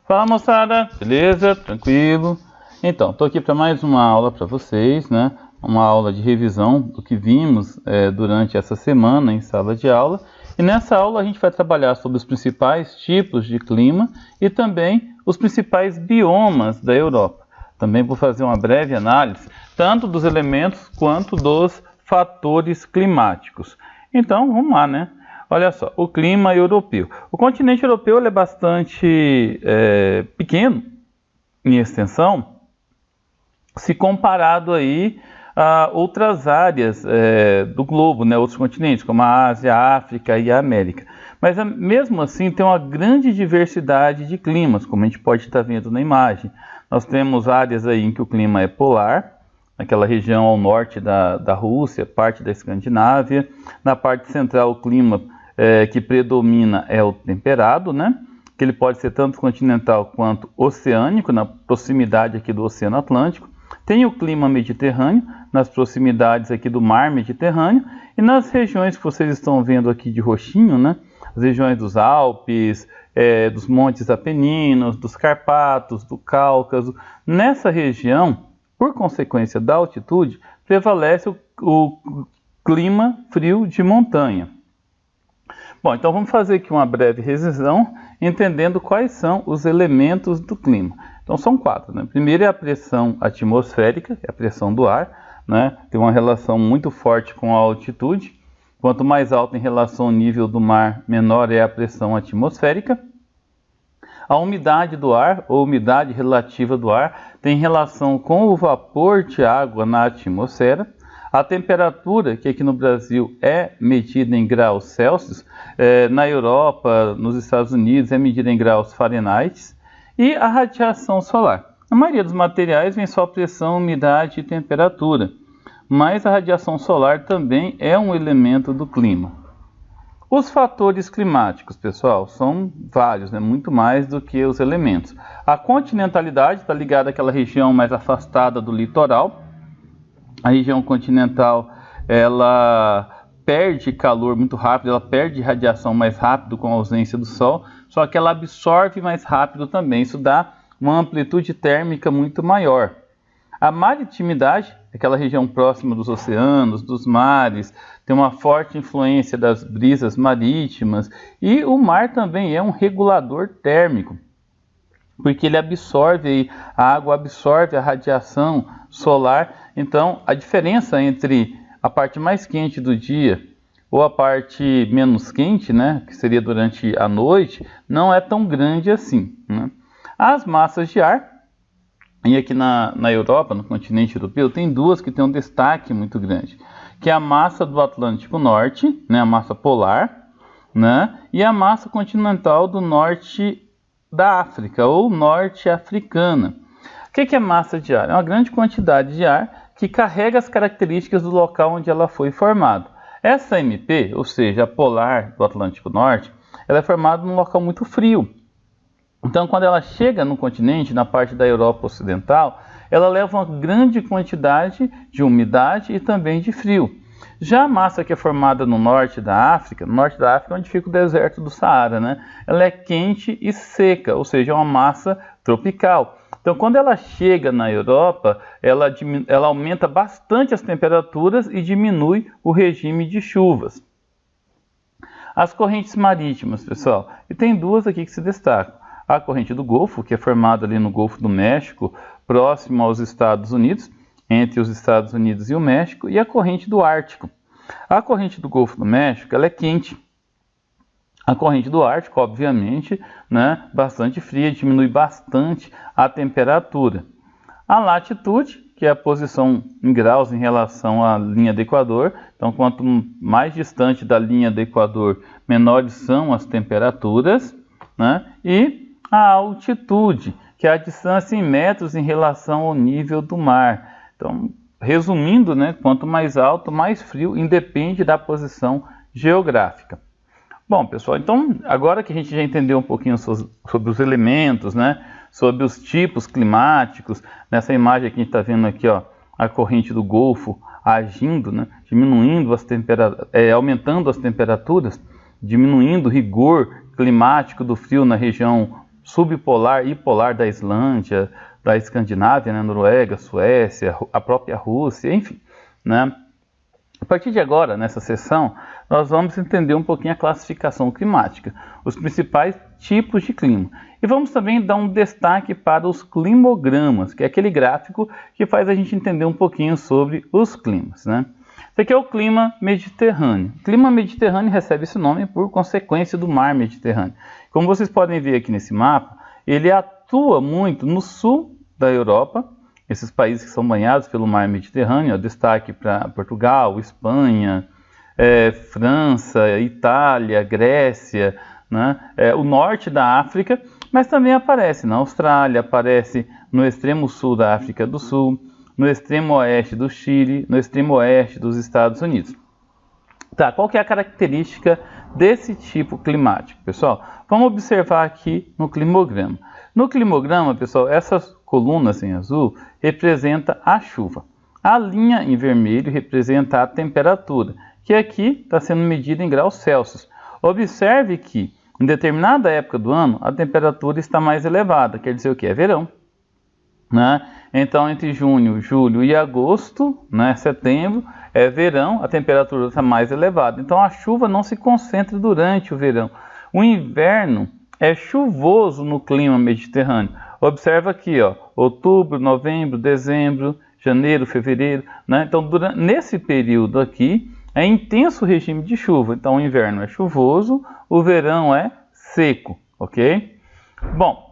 Fala moçada, beleza? Tranquilo? Então, estou aqui para mais uma aula para vocês, né? Uma aula de revisão do que vimos durante essa semana em sala de aula. E nessa aula a gente vai trabalhar sobre os principais tipos de clima e também os principais biomas da Europa. Também vou fazer uma breve análise tanto dos elementos quanto dos fatores climáticos. Então, vamos lá, né? Olha só, o clima europeu. O continente europeu ele é bastante pequeno em extensão, se comparado aí a outras áreas do globo, né, outros continentes, como a Ásia, a África e a América. Mas mesmo assim tem uma grande diversidade de climas, como a gente pode estar vendo na imagem. Nós temos áreas aí em que o clima é polar, naquela região ao norte da Rússia, parte da Escandinávia. Na parte central o clima que predomina é o temperado, né? Que ele pode ser tanto continental quanto oceânico, na proximidade aqui do Oceano Atlântico. Tem o clima mediterrâneo, nas proximidades aqui do Mar Mediterrâneo, e nas regiões que vocês estão vendo aqui de roxinho, né? As regiões dos Alpes, dos Montes Apeninos, dos Carpatos, do Cáucaso. Nessa região, por consequência da altitude, prevalece o clima frio de montanha. Bom, então vamos fazer aqui uma breve revisão, entendendo quais são os elementos do clima. Então são 4, né? Primeiro é a pressão atmosférica, que é a pressão do ar, né? Tem uma relação muito forte com a altitude. Quanto mais alto em relação ao nível do mar, menor é a pressão atmosférica. A umidade do ar, ou umidade relativa do ar, tem relação com o vapor de água na atmosfera. A temperatura, que aqui no Brasil é medida em graus Celsius, na Europa, nos Estados Unidos, é medida em graus Fahrenheit. E a radiação solar. A maioria dos materiais vem só pressão, umidade e temperatura, mas a radiação solar também é um elemento do clima. Os fatores climáticos, pessoal, são vários, né? Muito mais do que os elementos. A continentalidade está ligada àquela região mais afastada do litoral. A região continental, ela perde calor muito rápido, ela perde radiação mais rápido com a ausência do sol, só que ela absorve mais rápido também, isso dá uma amplitude térmica muito maior. A maritimidade, aquela região próxima dos oceanos, dos mares, tem uma forte influência das brisas marítimas, e o mar também é um regulador térmico, porque ele absorve, a água absorve a radiação solar. Então a diferença entre a parte mais quente do dia ou a parte menos quente, né, que seria durante a noite, não é tão grande assim, né? As massas de ar, e aqui na Europa, no continente europeu, tem duas que têm um destaque muito grande, que é a massa do Atlântico Norte, né, a massa polar, né, e a massa continental do norte da África, ou norte africana. O que é massa de ar? É uma grande quantidade de ar que carrega as características do local onde ela foi formada. Essa MP, ou seja, a polar do Atlântico Norte, ela é formada num local muito frio. Então, quando ela chega no continente, na parte da Europa Ocidental, ela leva uma grande quantidade de umidade e também de frio. Já a massa que é formada no norte da África, onde fica o deserto do Saara, né? Ela é quente e seca, ou seja, é uma massa tropical. Então, quando ela chega na Europa, ela aumenta bastante as temperaturas e diminui o regime de chuvas. As correntes marítimas, pessoal, e tem duas aqui que se destacam. A corrente do Golfo, que é formada ali no Golfo do México, próximo aos Estados Unidos, entre os Estados Unidos e o México, e a corrente do Ártico. A corrente do Golfo do México, ela é quente. A corrente do Ártico, obviamente, né, bastante fria, diminui bastante a temperatura. A latitude, que é a posição em graus em relação à linha do Equador, então quanto mais distante da linha do Equador, menores são as temperaturas, né? E a altitude, que é a distância em metros em relação ao nível do mar. Então, resumindo, né, quanto mais alto, mais frio, independe da posição geográfica. Bom, pessoal, então agora que a gente já entendeu um pouquinho sobre os elementos, né, sobre os tipos climáticos, nessa imagem que a gente está vendo aqui, ó, a corrente do Golfo agindo, né, diminuindo aumentando as temperaturas, diminuindo o rigor climático do frio na região subpolar e polar da Islândia, da Escandinávia, né, Noruega, Suécia, a própria Rússia, enfim, né? A partir de agora, nessa sessão, nós vamos entender um pouquinho a classificação climática, os principais tipos de clima. E vamos também dar um destaque para os climogramas, que é aquele gráfico que faz a gente entender um pouquinho sobre os climas, né? Esse aqui é o clima mediterrâneo. O clima mediterrâneo recebe esse nome por consequência do mar Mediterrâneo. Como vocês podem ver aqui nesse mapa, ele atua muito no sul da Europa, esses países que são banhados pelo mar Mediterrâneo, destaque para Portugal, Espanha, França, Itália, Grécia, né? O norte da África, mas também aparece na Austrália, aparece no extremo sul da África do Sul, no extremo oeste do Chile, no extremo oeste dos Estados Unidos. Tá, qual que é a característica desse tipo climático, pessoal? Vamos observar aqui no climograma. No climograma, pessoal, essas colunas em azul representa a chuva. A linha em vermelho representa a temperatura, que aqui está sendo medida em graus Celsius. Observe que em determinada época do ano a temperatura está mais elevada, quer dizer o que? É verão, né? Então, entre junho, julho e agosto, né, setembro, é verão, a temperatura está mais elevada. Então, a chuva não se concentra durante o verão. O inverno é chuvoso no clima mediterrâneo. Observa aqui, ó, outubro, novembro, dezembro, janeiro, fevereiro, né? Então, nesse período aqui, é intenso o regime de chuva. Então, o inverno é chuvoso, o verão é seco, ok? Bom,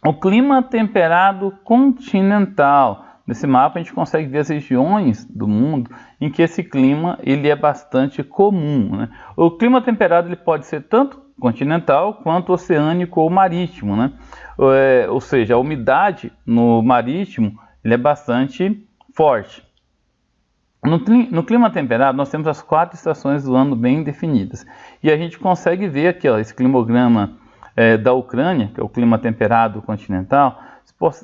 o clima temperado continental. Nesse mapa a gente consegue ver as regiões do mundo em que esse clima ele é bastante comum, né? O clima temperado ele pode ser tanto continental quanto oceânico ou marítimo, né? Ou seja, a umidade no marítimo ele é bastante forte. No clima temperado nós temos as 4 estações do ano bem definidas. E a gente consegue ver aqui, ó, esse climograma da Ucrânia, que é o clima temperado continental,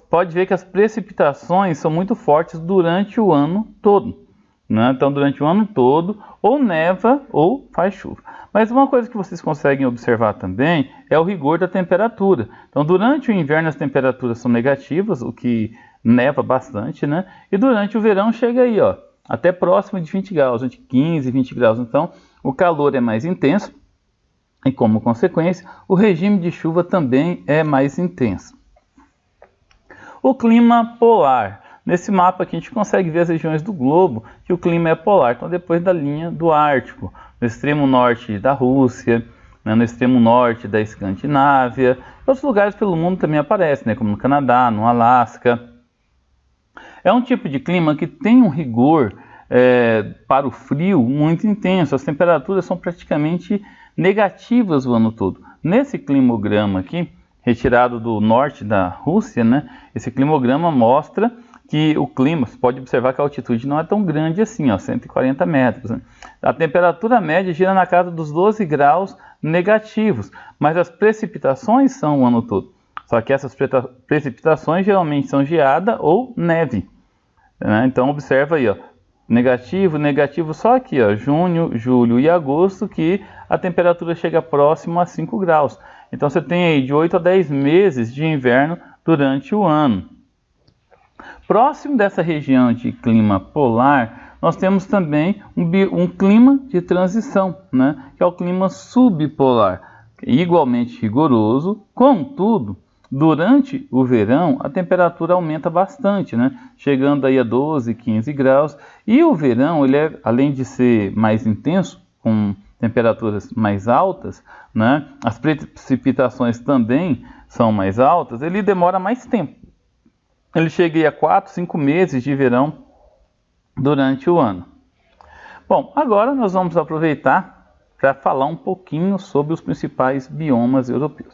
pode ver que as precipitações são muito fortes durante o ano todo, né? Então, durante o ano todo, ou neva ou faz chuva. Mas uma coisa que vocês conseguem observar também é o rigor da temperatura. Então, durante o inverno as temperaturas são negativas, o que neva bastante, né? E durante o verão chega aí, ó, até próximo de 20 graus, entre 15 e 20 graus. Então, o calor é mais intenso. E como consequência, o regime de chuva também é mais intenso. O clima polar. Nesse mapa aqui a gente consegue ver as regiões do globo que o clima é polar. Então, depois da linha do Ártico, no extremo norte da Rússia, né, no extremo norte da Escandinávia, outros lugares pelo mundo também aparecem, né, como no Canadá, no Alasca. É um tipo de clima que tem um rigor para o frio muito intenso. As temperaturas são praticamente negativas o ano todo. Nesse climograma aqui, retirado do norte da Rússia, né, esse climograma mostra que o clima, você pode observar que a altitude não é tão grande assim, ó, 140 metros. Né? A temperatura média gira na casa dos 12 graus negativos, mas as precipitações são o ano todo. Só que essas precipitações geralmente são geada ou neve, né? Então observa aí, ó, negativo, negativo, só aqui, ó, junho, julho e agosto que a temperatura chega próximo a 5 graus. Então você tem aí de 8 a 10 meses de inverno durante o ano. Próximo dessa região de clima polar, nós temos também um clima de transição, né, que é o clima subpolar, igualmente rigoroso, contudo, durante o verão a temperatura aumenta bastante, né, chegando aí a 12, 15 graus, e o verão, ele é, além de ser mais intenso, com temperaturas mais altas, né, as precipitações também são mais altas, ele demora mais tempo. Ele chega a 4, 5 meses de verão durante o ano. Bom, agora nós vamos aproveitar para falar um pouquinho sobre os principais biomas europeus.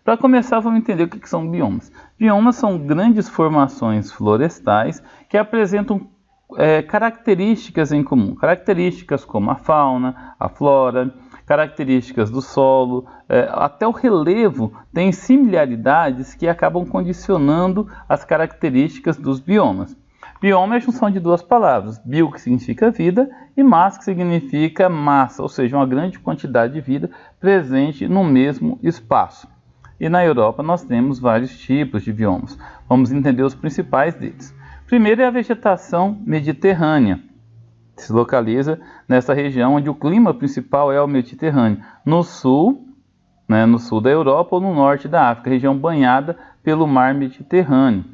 Para começar, vamos entender o que são biomas. Biomas são grandes formações florestais que apresentam características em comum. Características como a fauna, a flora, características do solo, até o relevo tem similaridades que acabam condicionando as características dos biomas. Bioma é a junção de duas palavras, bio que significa vida e mas que significa massa, ou seja, uma grande quantidade de vida presente no mesmo espaço. e na Europa nós temos vários tipos de biomas. Vamos entender os principais deles. Primeiro é a vegetação mediterrânea. Se localiza nessa região onde o clima principal é o Mediterrâneo, no sul da Europa ou no norte da África, região banhada pelo mar Mediterrâneo.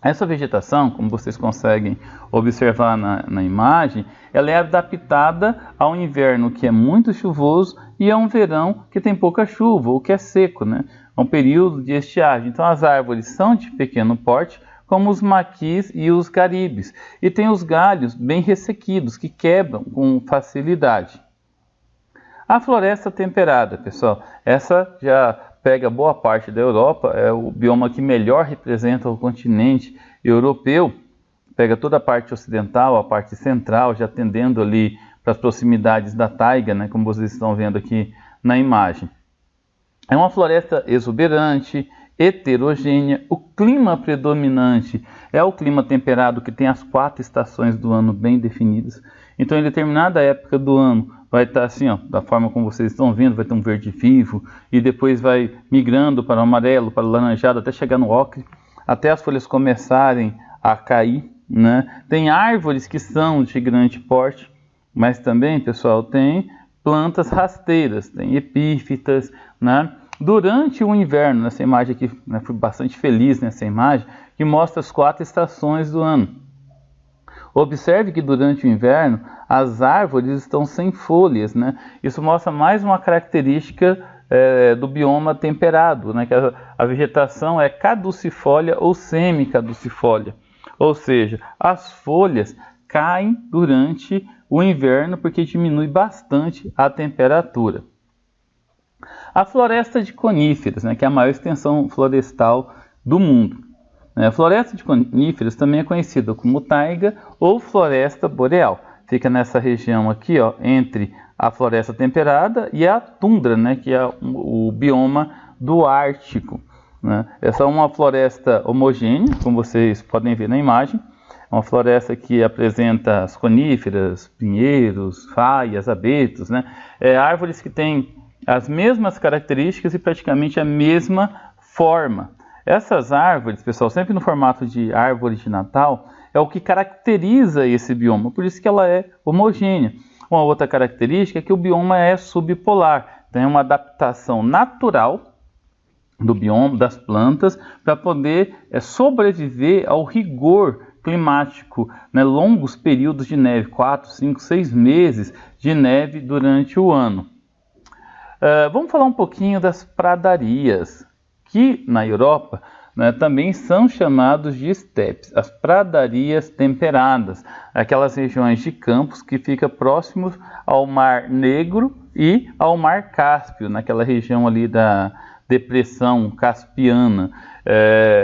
Essa vegetação, como vocês conseguem observar na imagem, ela é adaptada ao inverno que é muito chuvoso e a um verão que tem pouca chuva ou que é seco, né? É um período de estiagem. Então as árvores são de pequeno porte, como os maquis e os caribes, e tem os galhos bem ressequidos, que quebram com facilidade. A floresta temperada, pessoal, essa já pega boa parte da Europa, é o bioma que melhor representa o continente europeu, pega toda a parte ocidental, a parte central, já tendendo ali para as proximidades da taiga, né, como vocês estão vendo aqui na imagem. É uma floresta exuberante, heterogênea. O clima predominante é o clima temperado, que tem as 4 estações do ano bem definidas. Então, em determinada época do ano, vai estar assim, ó, da forma como vocês estão vendo, vai ter um verde vivo, e depois vai migrando para o amarelo, para o laranjado, até chegar no ocre, até as folhas começarem a cair, né? Tem árvores que são de grande porte, mas também, pessoal, tem plantas rasteiras, tem epífitas, né? Durante o inverno, nessa imagem aqui, né, fui bastante feliz nessa imagem, que mostra as 4 estações do ano. Observe que durante o inverno as árvores estão sem folhas, né? Isso mostra mais uma característica do bioma temperado, né? Que a vegetação é caducifólia ou semi-caducifólia, ou seja, as folhas caem durante o inverno porque diminui bastante a temperatura. A floresta de coníferas, né, que é a maior extensão florestal do mundo. A floresta de coníferas também é conhecida como taiga ou floresta boreal. Fica nessa região aqui, ó, entre a floresta temperada e a tundra, né, que é o bioma do Ártico, né? Essa é uma floresta homogênea, como vocês podem ver na imagem. É uma floresta que apresenta as coníferas, pinheiros, faias, abetos, né? Árvores que têm as mesmas características e praticamente a mesma forma. Essas árvores, pessoal, sempre no formato de árvore de Natal, é o que caracteriza esse bioma, por isso que ela é homogênea. Uma outra característica é que o bioma é subpolar, tem uma adaptação natural do bioma, das plantas, para poder sobreviver ao rigor climático, né? Longos períodos de neve, 4, 5, 6 meses de neve durante o ano. Vamos falar um pouquinho das pradarias, que na Europa, né, também são chamados de estepes, as pradarias temperadas, aquelas regiões de campos que ficam próximos ao Mar Negro e ao Mar Cáspio, naquela região ali da depressão caspiana,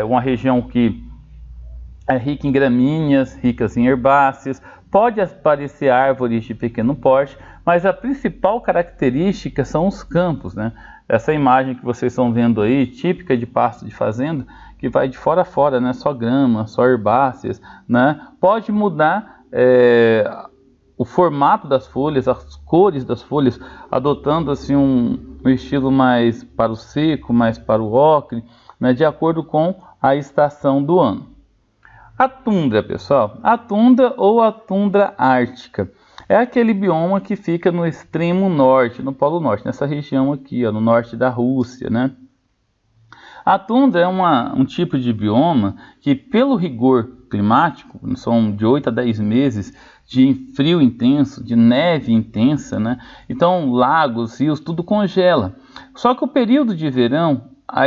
uma região que é rica em gramíneas, ricas em herbáceas, pode aparecer árvores de pequeno porte, mas a principal característica são os campos, né? Essa imagem que vocês estão vendo aí, típica de pasto de fazenda, que vai de fora a fora, né? Só grama, só herbáceas, né? Pode mudar o formato das folhas, as cores das folhas, adotando assim um estilo mais para o seco, mais para o ocre, né? De acordo com a estação do ano. A tundra, pessoal, a tundra ou a tundra ártica é aquele bioma que fica no extremo norte, no Polo Norte, nessa região aqui, ó, no norte da Rússia, né? A tundra é um tipo de bioma que, pelo rigor climático, são de 8 a 10 meses de frio intenso, de neve intensa, né? Então, lagos, rios, tudo congela. Só que o período de verão, a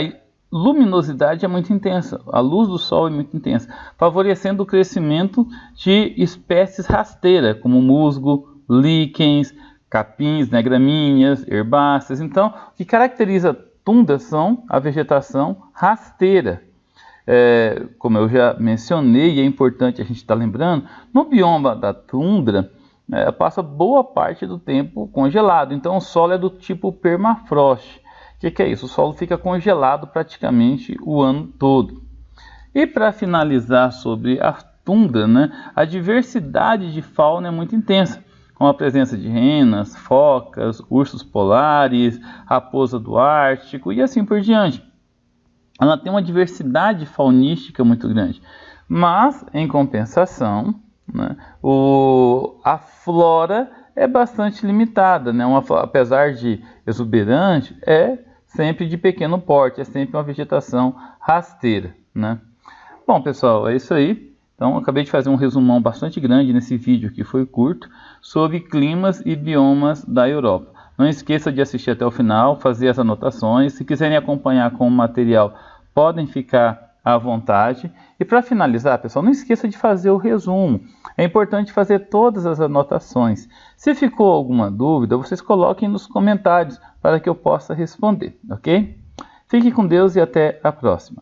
luminosidade é muito intensa, a luz do sol é muito intensa, favorecendo o crescimento de espécies rasteiras, como musgo, líquens, capins, né, gramíneas, herbáceas. Então, o que caracteriza a tundra são a vegetação rasteira. Como eu já mencionei, e é importante a gente estar lembrando, no bioma da tundra, passa boa parte do tempo congelado, então o solo é do tipo permafrost. O que é isso? O solo fica congelado praticamente o ano todo. E para finalizar sobre a tundra, né, a diversidade de fauna é muito intensa. como a presença de renas, focas, ursos polares, raposa do Ártico e assim por diante. Ela tem uma diversidade faunística muito grande, mas em compensação, né, a flora é bastante limitada, né? Apesar de exuberante, é sempre de pequeno porte, é sempre uma vegetação rasteira, né? Bom, pessoal, é isso aí. Então, eu acabei de fazer um resumão bastante grande nesse vídeo, que foi curto, sobre climas e biomas da Europa. Não esqueça de assistir até o final, fazer as anotações. Se quiserem acompanhar com o material, podem ficar à vontade. E para finalizar, pessoal, não esqueça de fazer o resumo. É importante fazer todas as anotações. Se ficou alguma dúvida, vocês coloquem nos comentários para que eu possa responder, ok? Fique com Deus e até a próxima.